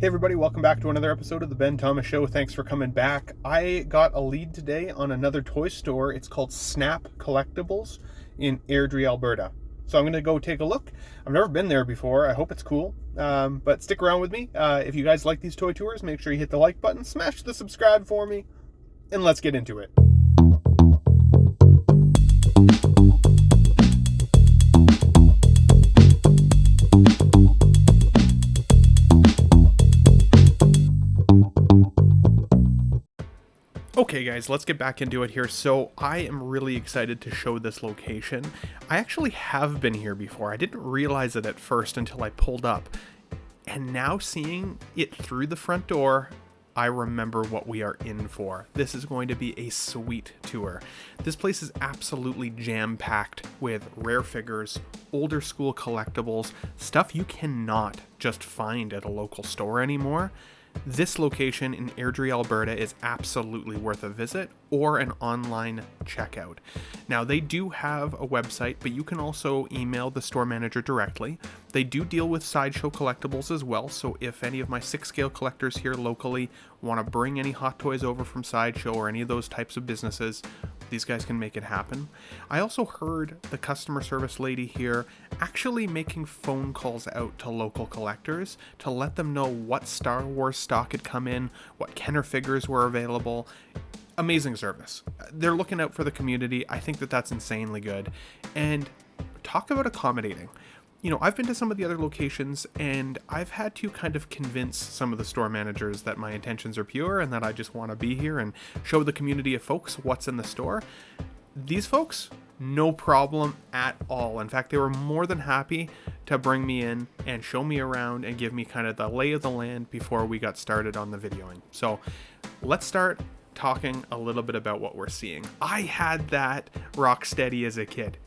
Hey everybody, welcome back to another episode of the Ben Thomas Show. Thanks for coming back. I got a lead today on another toy store. It's called Snap Collectibles in Airdrie, Alberta. So I'm going to go take a look. I've never been there before. I hope it's cool. But stick around with me. If you guys like these toy tours, make sure you hit the like button, smash the subscribe for me, and let's get into it. Okay guys, let's get back into it here. So I am really excited to show this location. I actually have been here before. I didn't realize it at first until I pulled up. And now seeing it through the front door, I remember what we are in for. This is going to be a sweet tour. This place is absolutely jam-packed with rare figures, older school collectibles, stuff you cannot just find at a local store anymore. This location in Airdrie, Alberta is absolutely worth a visit or an online checkout. Now, they do have a website, but you can also email the store manager directly. They do deal with Sideshow collectibles as well, so if any of my 6-scale collectors here locally want to bring any hot toys over from Sideshow or any of those types of businesses, these guys can make it happen. I also heard the customer service lady here actually making phone calls out to local collectors to let them know what Star Wars stock had come in, what Kenner figures were available. Amazing service. They're looking out for the community. I think that that's insanely good. And talk about accommodating. You know, I've been to some of the other locations and I've had to kind of convince some of the store managers that my intentions are pure and that I just want to be here and show the community of folks what's in the store. These folks, no problem at all. In fact, they were more than happy to bring me in and show me around and give me kind of the lay of the land before we got started on the videoing. So let's start talking a little bit about what we're seeing. I had that Rocksteady as a kid,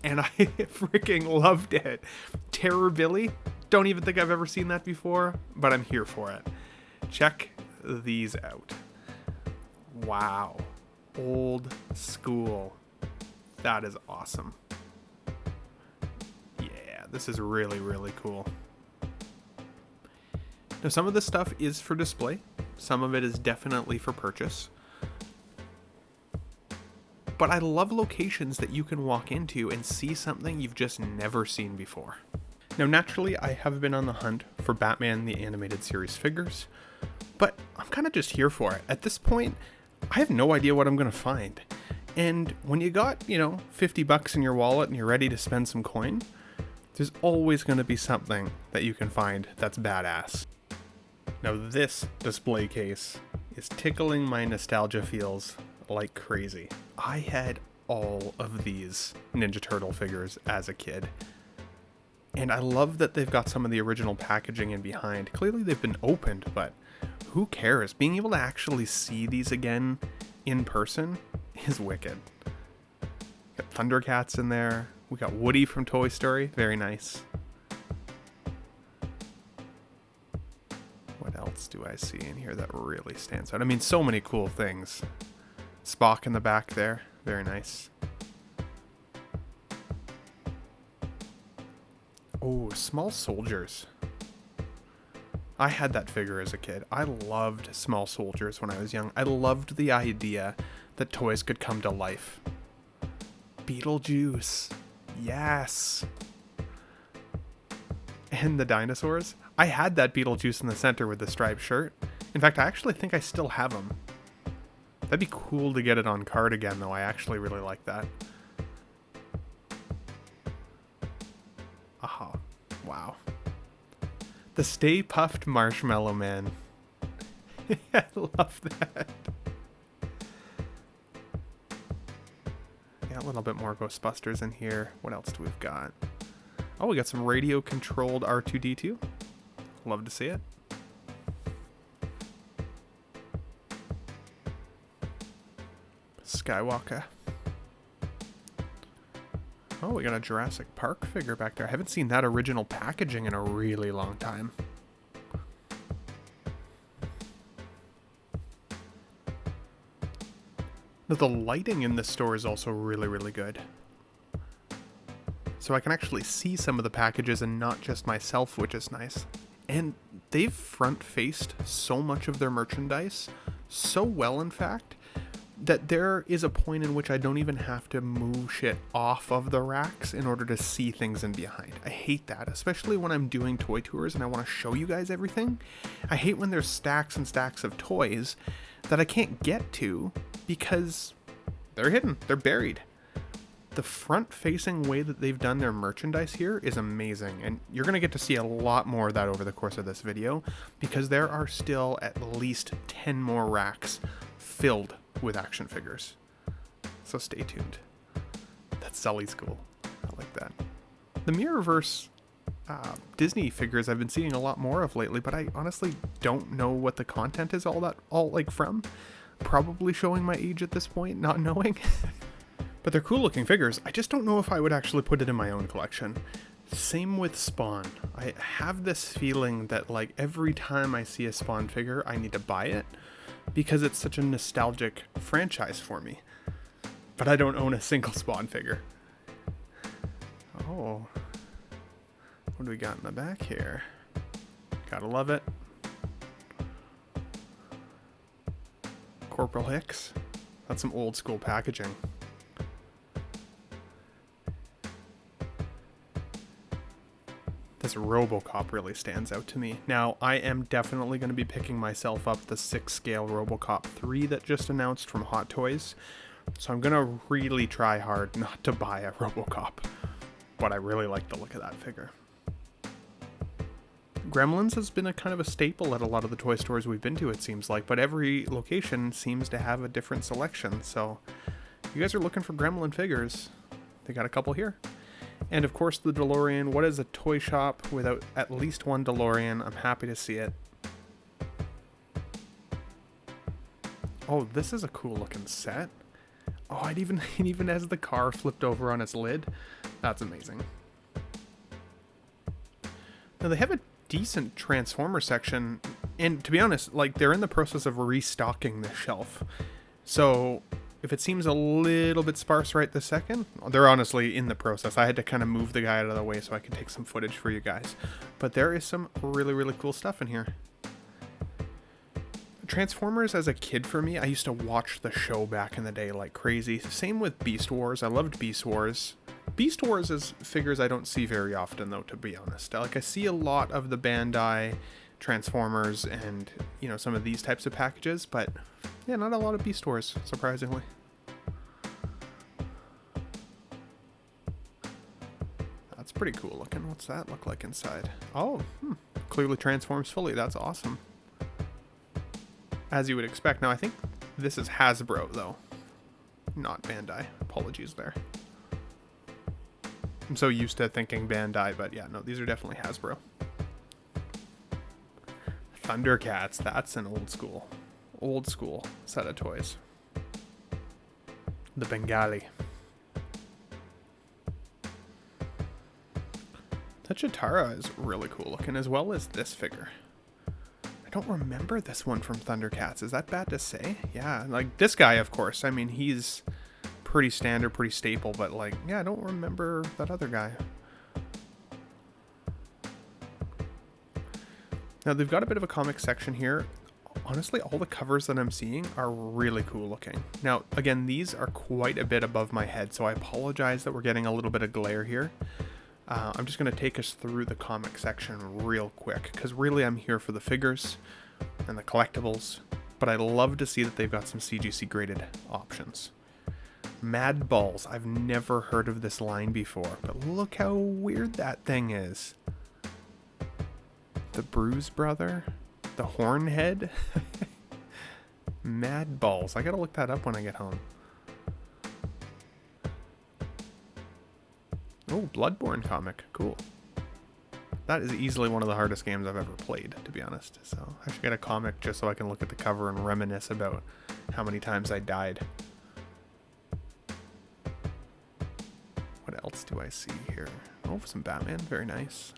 and I freaking loved it. Terror Billy, don't even think I've ever seen that before, but I'm here for it. Check these out. Wow. Old school. That is awesome. Yeah, this is really, really cool. Now, some of this stuff is for display. Some of it is definitely for purchase. But I love locations that you can walk into and see something you've just never seen before. Now, naturally, I have been on the hunt for Batman the Animated Series figures, but I'm kind of just here for it. At this point, I have no idea what I'm going to find. And when you got, $50 in your wallet and you're ready to spend some coin, there's always going to be something that you can find that's badass. Now, this display case is tickling my nostalgia feels like crazy. I had all of these Ninja Turtle figures as a kid. And I love that they've got some of the original packaging in behind. Clearly they've been opened, but who cares? Being able to actually see these again in person is wicked. Got Thundercats in there. We got Woody from Toy Story. Very nice. What else do I see in here that really stands out? I mean, so many cool things. Spock in the back there. Very nice. Oh, Small Soldiers. I had that figure as a kid. I loved Small Soldiers when I was young. I loved the idea that toys could come to life. Beetlejuice. Yes. And the dinosaurs. I had that Beetlejuice in the center with the striped shirt. In fact, I actually think I still have him. That'd be cool to get it on card again, though. I actually really like that. Aha. Wow. The Stay Puft Marshmallow Man. I love that. Yeah, a little bit more Ghostbusters in here. What else do we got? Oh, we got some radio-controlled R2-D2. Love to see it. Skywalker. Oh, we got a Jurassic Park figure back there. I haven't seen that original packaging in a really long time. The lighting in this store is also really, really good. So I can actually see some of the packages and not just myself, which is nice. And they've front-faced so much of their merchandise, so well in fact, that there is a point in which I don't even have to move shit off of the racks in order to see things in behind. I hate that, especially when I'm doing toy tours and I want to show you guys everything. I hate when there's stacks and stacks of toys that I can't get to because they're hidden, they're buried. The front-facing way that they've done their merchandise here is amazing, and you're going to get to see a lot more of that over the course of this video, because there are still at least 10 more racks filled with action figures. So stay tuned. That's Sully's cool. I like that. The Mirrorverse Disney figures I've been seeing a lot more of lately, but I honestly don't know what the content is all like from. Probably showing my age at this point, not knowing. But they're cool looking figures. I just don't know if I would actually put it in my own collection. Same with Spawn. I have this feeling that like every time I see a Spawn figure, I need to buy it because it's such a nostalgic franchise for me. But I don't own a single Spawn figure. Oh. What do we got in the back here? Gotta love it. Corporal Hicks. That's some old school packaging. This RoboCop really stands out to me. Now, I am definitely going to be picking myself up the 6 scale RoboCop 3 that just announced from Hot Toys. So I'm going to really try hard not to buy a RoboCop. But I really like the look of that figure. Gremlins has been a kind of a staple at a lot of the toy stores we've been to, it seems like. But every location seems to have a different selection. So if you guys are looking for Gremlin figures, they got a couple here. And of course the DeLorean. What is a toy shop without at least one DeLorean? I'm happy to see it. Oh, this is a cool looking set. Oh, it even has the car flipped over on its lid. That's amazing. Now they have a decent Transformer section, and to be honest, like they're in the process of restocking this shelf. So if it seems a little bit sparse right this second, they're honestly in the process. I had to kind of move the guy out of the way so I could take some footage for you guys. But there is some really, really cool stuff in here. Transformers as a kid for me, I used to watch the show back in the day like crazy. Same with Beast Wars. I loved Beast Wars. Beast Wars is figures I don't see very often though, to be honest. Like I see a lot of the Bandai Transformers and, you know, some of these types of packages, but yeah, not a lot of Beast Wars, surprisingly. That's pretty cool looking. What's that look like inside? Oh, clearly transforms fully. That's awesome. As you would expect. Now, I think this is Hasbro, though. Not Bandai. Apologies there. I'm so used to thinking Bandai, but yeah, no, these are definitely Hasbro. Thundercats. That's an old school set of toys. The Bengali. That Chitara is really cool looking, as well as this figure. I don't remember this one from Thundercats. Is that bad to say? Yeah, like this guy, of course. I mean, he's pretty standard, pretty staple, but like, yeah, I don't remember that other guy. Now, they've got a bit of a comic section here. Honestly, all the covers that I'm seeing are really cool looking. Now, again, these are quite a bit above my head, so I apologize that we're getting a little bit of glare here. I'm just going to take us through the comic section real quick, because really I'm here for the figures and the collectibles, but I love to see that they've got some CGC graded options. Mad Balls. I've never heard of this line before, but look how weird that thing is. The Bruise Brother? The Hornhead? Mad Balls. I gotta look that up when I get home. Oh, Bloodborne comic. Cool. That is easily one of the hardest games I've ever played, to be honest. So I should get a comic just so I can look at the cover and reminisce about how many times I died. What else do I see here? Oh, some Batman. Very nice.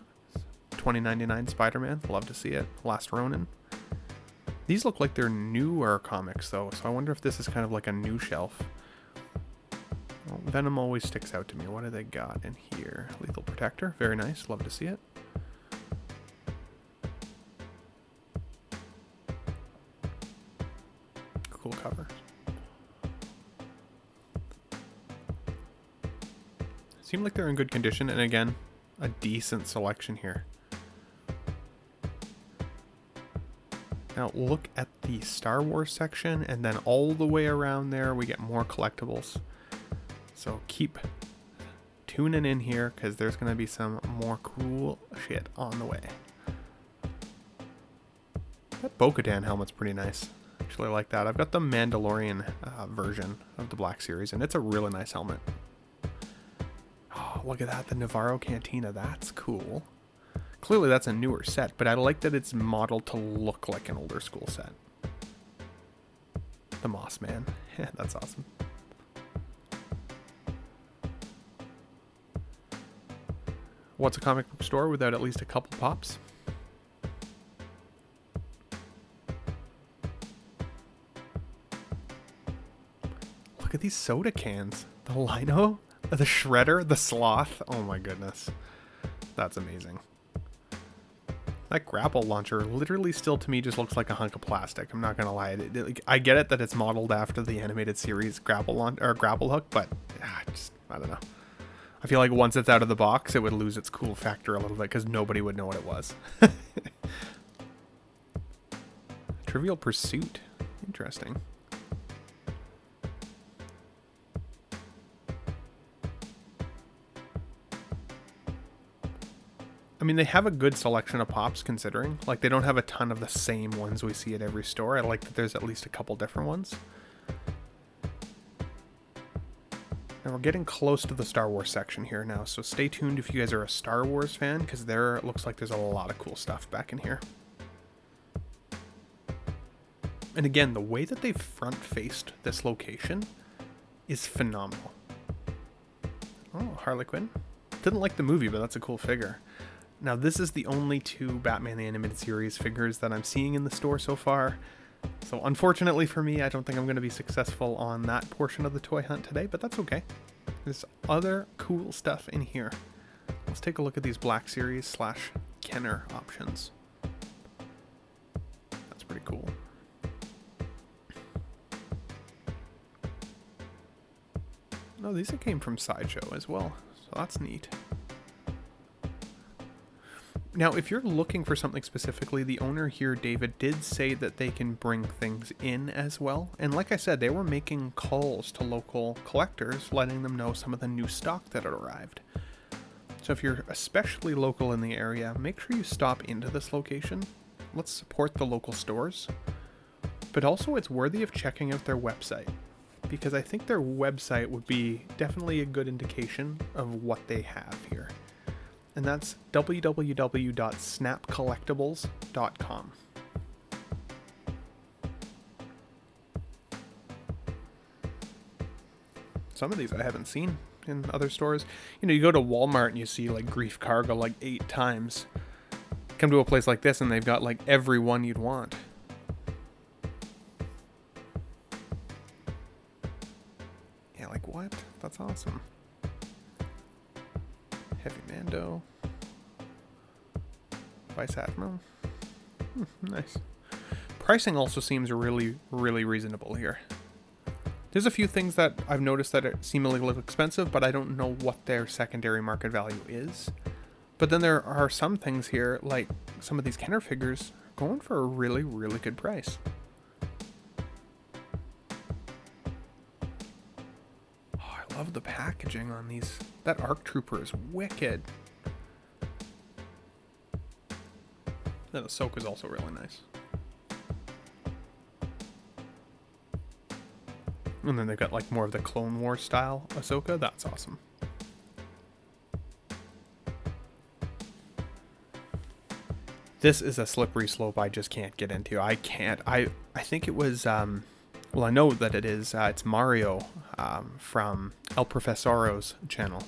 2099 Spider-Man. Love to see it. Last Ronin. These look like they're newer comics, though, so I wonder if this is kind of like a new shelf. Well, Venom always sticks out to me. What do they got in here? Lethal Protector. Very nice. Love to see it. cool covers. Seem like they're in good condition, and again, a decent selection here. Now look at the Star Wars section, and then all the way around there we get more collectibles. So keep tuning in here, because there's going to be some more cool shit on the way. That Bo-Katan helmet's pretty nice. Actually, I like that. I've got the Mandalorian version of the Black Series, and it's a really nice helmet. Oh, look at that. The Navarro Cantina. That's cool. Clearly, that's a newer set, but I like that it's modeled to look like an older school set. The Moss Man. Yeah, that's awesome. What's a comic book store without at least a couple pops? Look at these soda cans. The Lino, the Shredder, the Sloth. Oh my goodness. That's amazing. That grapple launcher literally still to me just looks like a hunk of plastic. I'm not gonna lie. I get it that it's modeled after the animated series grapple hook, but I don't know. I feel like once it's out of the box, it would lose its cool factor a little bit because nobody would know what it was. Trivial Pursuit. Interesting. I mean, they have a good selection of pops considering. Like, they don't have a ton of the same ones we see at every store. I like that there's at least a couple different ones. And we're getting close to the Star Wars section here now, so stay tuned if you guys are a Star Wars fan, because there it looks like there's a lot of cool stuff back in here. And again, the way that they've front-faced this location is phenomenal. Oh, Harley Quinn. Didn't like the movie, but that's a cool figure. Now, this is the only two Batman the Animated Series figures that I'm seeing in the store so far. So unfortunately for me, I don't think I'm going to be successful on that portion of the toy hunt today, but that's okay. There's other cool stuff in here. Let's take a look at these Black Series / Kenner options. That's pretty cool. No, these came from Sideshow as well, so that's neat. Now, if you're looking for something specifically, the owner here, David, did say that they can bring things in as well. And like I said, they were making calls to local collectors, letting them know some of the new stock that had arrived. So if you're especially local in the area, make sure you stop into this location. Let's support the local stores. But also, it's worthy of checking out their website, because I think their website would be definitely a good indication of what they have here. And that's www.snapcollectables.com. Some of these I haven't seen in other stores. You know, you go to Walmart and you see like Grief Cargo like 8 times. Come to a place like this and they've got like every one you'd want. Yeah, like what? That's awesome. Heavy Mando. Vice Admiral. Nice. Pricing also seems really, really reasonable here. There's a few things that I've noticed that seemingly look expensive, but I don't know what their secondary market value is. But then there are some things here, like some of these Kenner figures, going for a really, really good price. Oh, I love the packaging on these. That ARC Trooper is wicked. Then Ahsoka's also really nice. And then they've got like more of the Clone Wars style Ahsoka. That's awesome. This is a slippery slope I just can't get into. I can't. I think it was, well, I know that it is. It's Mario from El Profesoro's channel.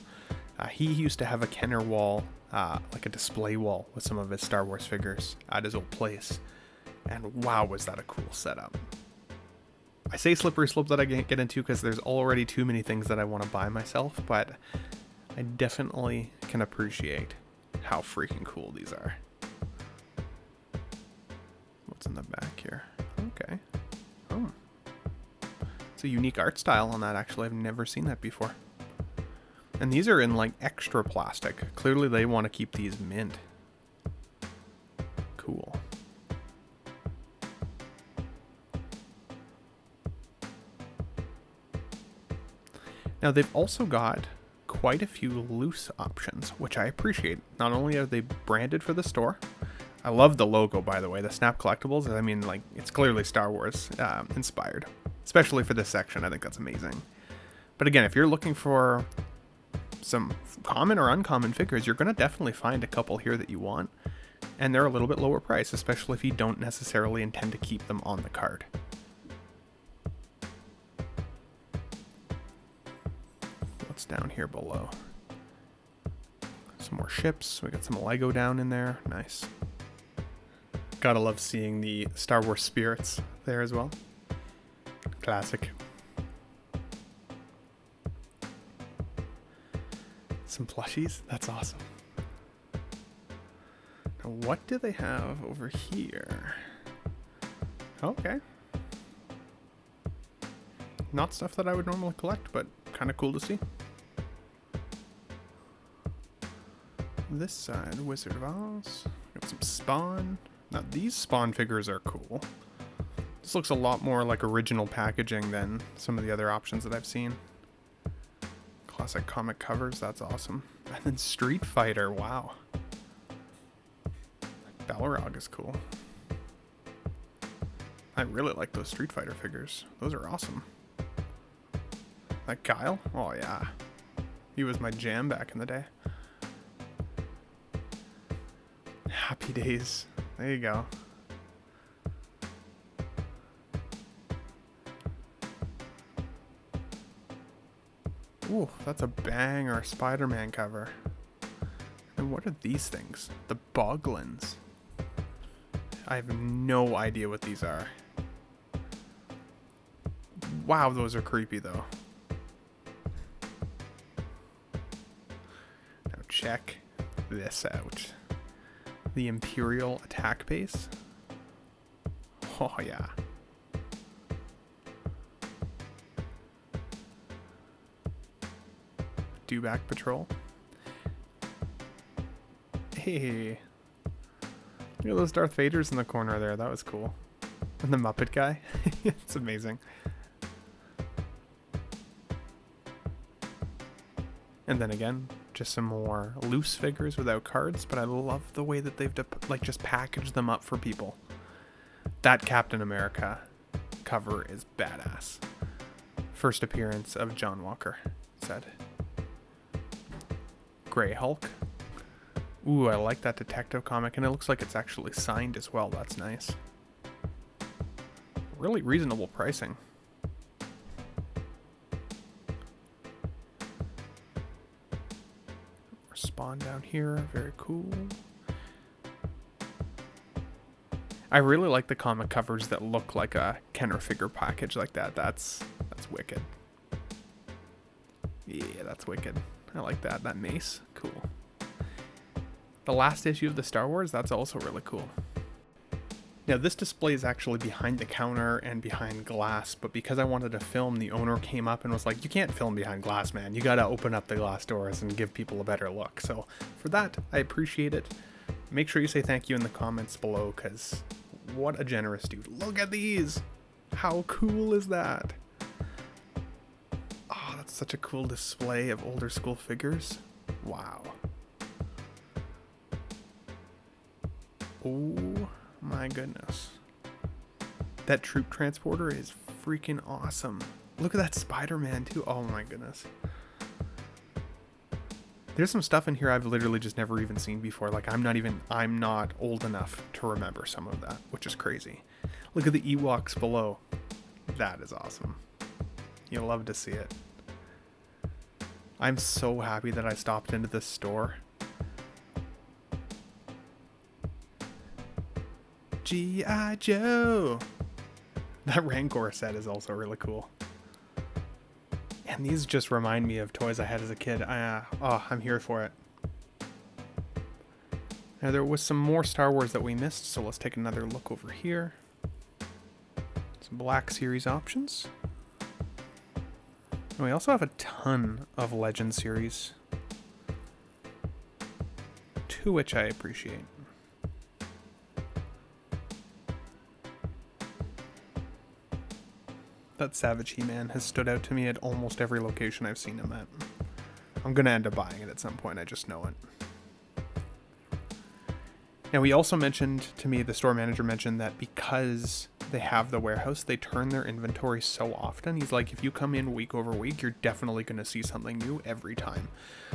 He used to have a Kenner wall, like a display wall with some of his Star Wars figures at his old place. And wow, was that a cool setup. I say slippery slope that I can't get into because there's already too many things that I want to buy myself, but I definitely can appreciate how freaking cool these are. What's in the back here? Okay. Oh. It's a unique art style on that, actually. I've never seen that before. And these are in like extra plastic. Clearly they want to keep these mint. Cool. Now they've also got quite a few loose options, which I appreciate. Not only are they branded for the store, I love the logo, by the way, the Snap Collectibles. I mean, like, it's clearly Star Wars inspired, especially for this section. I think that's amazing. But again, if you're looking for some common or uncommon figures, you're going to definitely find a couple here that you want. And they're a little bit lower price, especially if you don't necessarily intend to keep them on the card. What's down here below? Some more ships. We got some Lego down in there. Nice. Gotta love seeing the Star Wars spirits there as well. Classic. Some plushies. That's awesome. Now, what do they have over here? Okay. Not stuff that I would normally collect, but kind of cool to see. This side, Wizard of Oz. Got some Spawn. Now these Spawn figures are cool. This looks a lot more like original packaging than some of the other options that I've seen. Classic comic covers, that's awesome. And then Street Fighter, wow. Balrog is cool. I really like those Street Fighter figures. Those are awesome. That Kyle? Oh yeah. He was my jam back in the day. Happy Days. There you go. Ooh, that's a banger Spider-Man cover. And what are these things? The Boglins. I have no idea what these are. Wow, those are creepy though. Now check this out. The Imperial attack base. Oh yeah. Dewback Patrol. Hey. Look at those Darth Vaders in the corner there. That was cool. And the Muppet guy. It's amazing. And then again, just some more loose figures without cards, but I love the way that they've just packaged them up for people. That Captain America cover is badass. First appearance of John Walker, said. Grey Hulk. Ooh, I like that detective comic, and it looks like it's actually signed as well. That's nice. Really reasonable pricing. Spawn down here, very cool. I really like the comic covers that look like a Kenner figure package like that. That's wicked. Yeah, that's wicked. I like that. That mace, cool. The last issue of the Star Wars, that's also really cool. Now this display is actually behind the counter and behind glass, but because I wanted to film, the owner came up and was like, you can't film behind glass, man. You gotta open up the glass doors and give people a better look. So for that, I appreciate it. Make sure you say thank you in the comments below, because what a generous dude. Look at these! How cool is that? Oh, that's such a cool display of older school figures. Wow. Oh my goodness. That troop transporter is freaking awesome. Look at that Spider-Man too. Oh my goodness. There's some stuff in here I've literally just never even seen before. Like I'm not old enough to remember some of that, which is crazy. Look at the Ewoks below. That is awesome. You'll love to see it. I'm so happy that I stopped into this store. G.I. Joe! That Rancor set is also really cool. And these just remind me of toys I had as a kid. I'm here for it. Now there was some more Star Wars that we missed, so let's take another look over here. Some Black Series options. And we also have a ton of Legend series, to which I appreciate. That Savage He-Man has stood out to me at almost every location I've seen him at. I'm going to end up buying it at some point, I just know it. Now, he also mentioned to me, the store manager mentioned that because they have the warehouse, they turn their inventory so often. He's like, if you come in week over week, you're definitely going to see something new every time.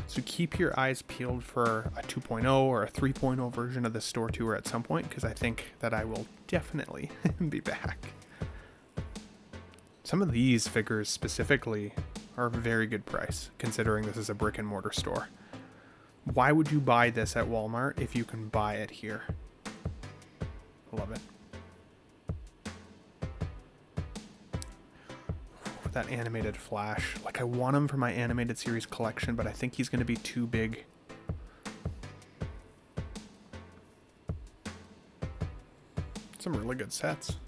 So keep your eyes peeled for a 2.0 or a 3.0 version of the store tour at some point, because I think that I will definitely be back. Some of these figures specifically are a very good price, considering this is a brick and mortar store. Why would you buy this at Walmart if you can buy it here? Love it. That animated Flash. Like, I want him for my animated series collection, but I think he's going to be too big. Some really good sets.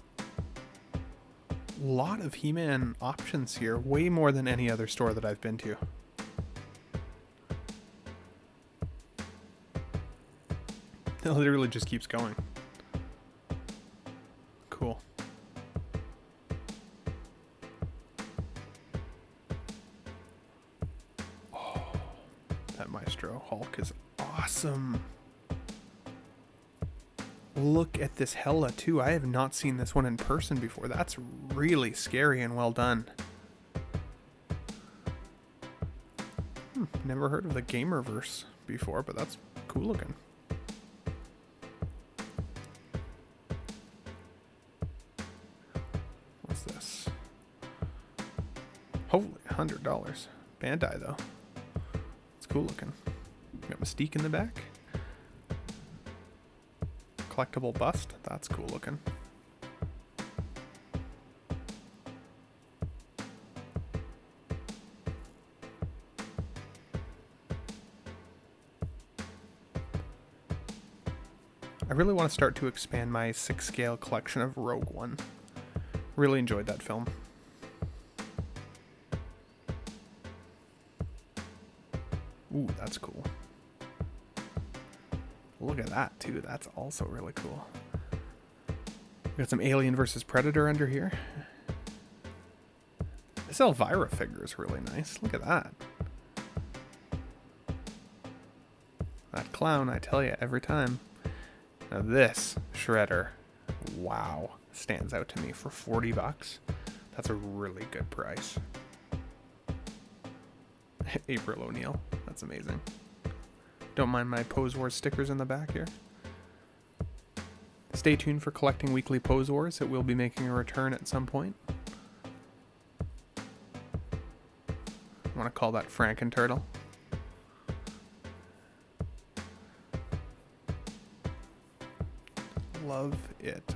A lot of He-Man options here. Way more than any other store that I've been to. It literally just keeps going. Cool. Oh, that Maestro Hulk is awesome. Look at this Hela too. I have not seen this one in person before. That's really scary and well done. Never heard of the Gamerverse before, but that's cool looking. What's this? Holy, $100. Bandai though. It's cool looking. Got Mystique in the back. Collectible bust. That's cool looking. I really want to start to expand my 6 scale collection of Rogue One. Really enjoyed that film. Ooh, that's cool. Look at that too. That's also really cool. We got some Alien vs. Predator under here. This Elvira figure is really nice. Look at that. That clown, I tell you, every time. Now this Shredder, wow, stands out to me for $40. That's a really good price. April O'Neil, that's amazing. Don't mind my Pose Wars stickers in the back here. Stay tuned for collecting weekly Pose Wars. It will be making a return at some point. I want to call that Franken-Turtle. Love it.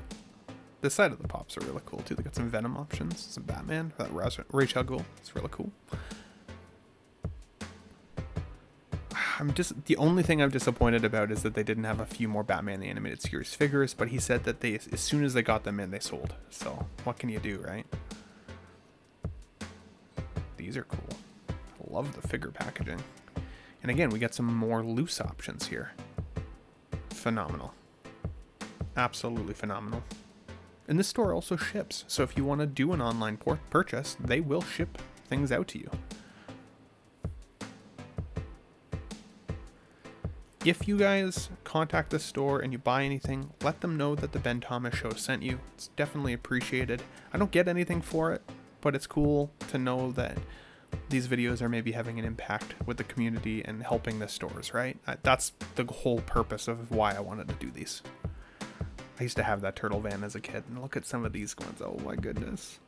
This side of the pops are really cool too. They got some Venom options, some Batman, that Ra's al Ghul. It's really cool. The only thing I'm disappointed about is that they didn't have a few more Batman the Animated Series figures, but he said that as soon as they got them in, they sold. So what can you do, right? These are cool. I love the figure packaging. And again, we got some more loose options here. Phenomenal. Absolutely phenomenal. And this store also ships, so if you want to do an online purchase, they will ship things out to you. If you guys contact the store and you buy anything, let them know that the Ben Thomas Show sent you. It's definitely appreciated. I don't get anything for it, but it's cool to know that these videos are maybe having an impact with the community and helping the stores, right? That's the whole purpose of why I wanted to do these. I used to have that turtle van as a kid, and look at some of these ones. Oh my goodness.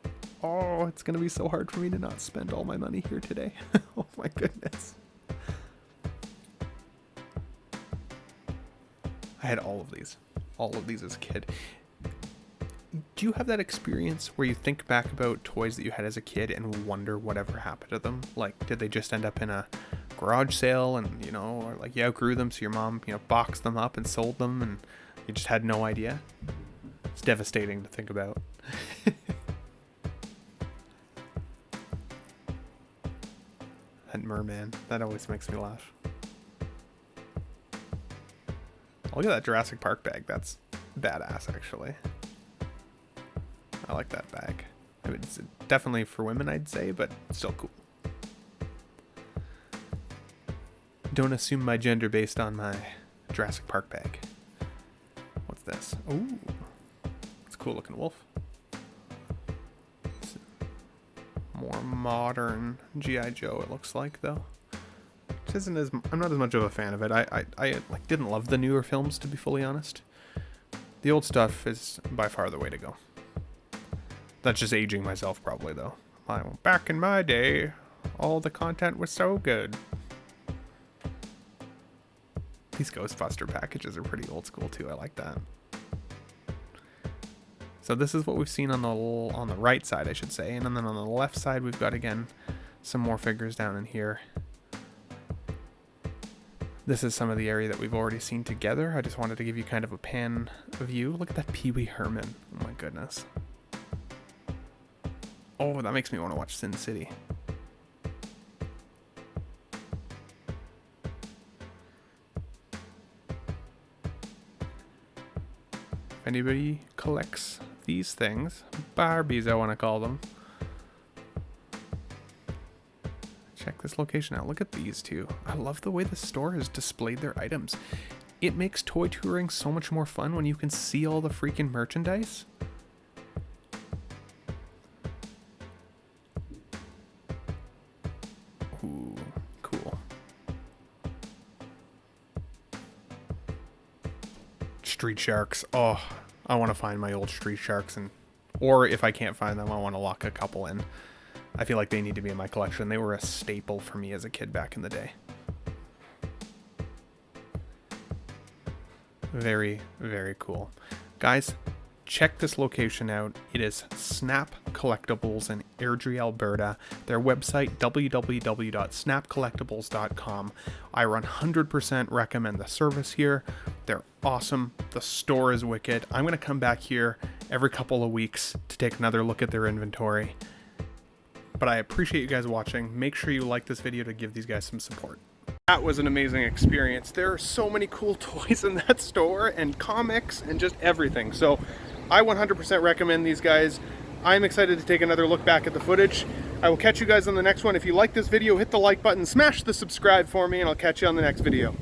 Oh, it's going to be so hard for me to not spend all my money here today. Oh my goodness. I had all of these as a kid. Do you have that experience where you think back about toys that you had as a kid and wonder whatever happened to them? Like, did they just end up in a garage sale and, or like you outgrew them, so your mom, boxed them up and sold them and you just had no idea? It's devastating to think about. That merman. That always makes me laugh. Look at that Jurassic Park bag. That's badass, actually. I like that bag. I mean, it's definitely for women, I'd say, but still cool. Don't assume my gender based on my Jurassic Park bag. What's this? Ooh. It's a cool looking wolf. It's more modern G.I. Joe, it looks like, though. Which isn't as... I'm not as much of a fan of it. I like didn't love the newer films, to be fully honest. The old stuff is by far the way to go. That's just aging myself, probably, though. Back in my day, all the content was so good. These Ghostbuster packages are pretty old school, too. I like that. So this is what we've seen on the right side, I should say. And then on the left side, we've got, again, some more figures down in here. This is some of the area that we've already seen together. I just wanted to give you kind of a pan view. Look at that Pee Wee Herman. Oh, my goodness. Oh, that makes me want to watch Sin City. If anybody collects these things, Barbies I want to call them, check this location out. Look at these two. I love the way the store has displayed their items. It makes toy touring so much more fun when you can see all the freaking merchandise. Ooh, cool. Street Sharks. Oh, I want to find my old Street Sharks, or if I can't find them, I want to lock a couple in. I feel like they need to be in my collection. They were a staple for me as a kid back in the day. Very, very cool. Guys, check this location out. It is Snap Collectables in Airdrie, Alberta. Their website, www.snapcollectables.com. I 100% recommend the service here. They're awesome. The store is wicked. I'm going to come back here every couple of weeks to take another look at their inventory. But I appreciate you guys watching. Make sure you like this video to give these guys some support. That was an amazing experience. There are so many cool toys in that store and comics and just everything. So I 100% recommend these guys. I'm excited to take another look back at the footage. I will catch you guys on the next one. If you like this video, hit the like button, smash the subscribe for me, and I'll catch you on the next video.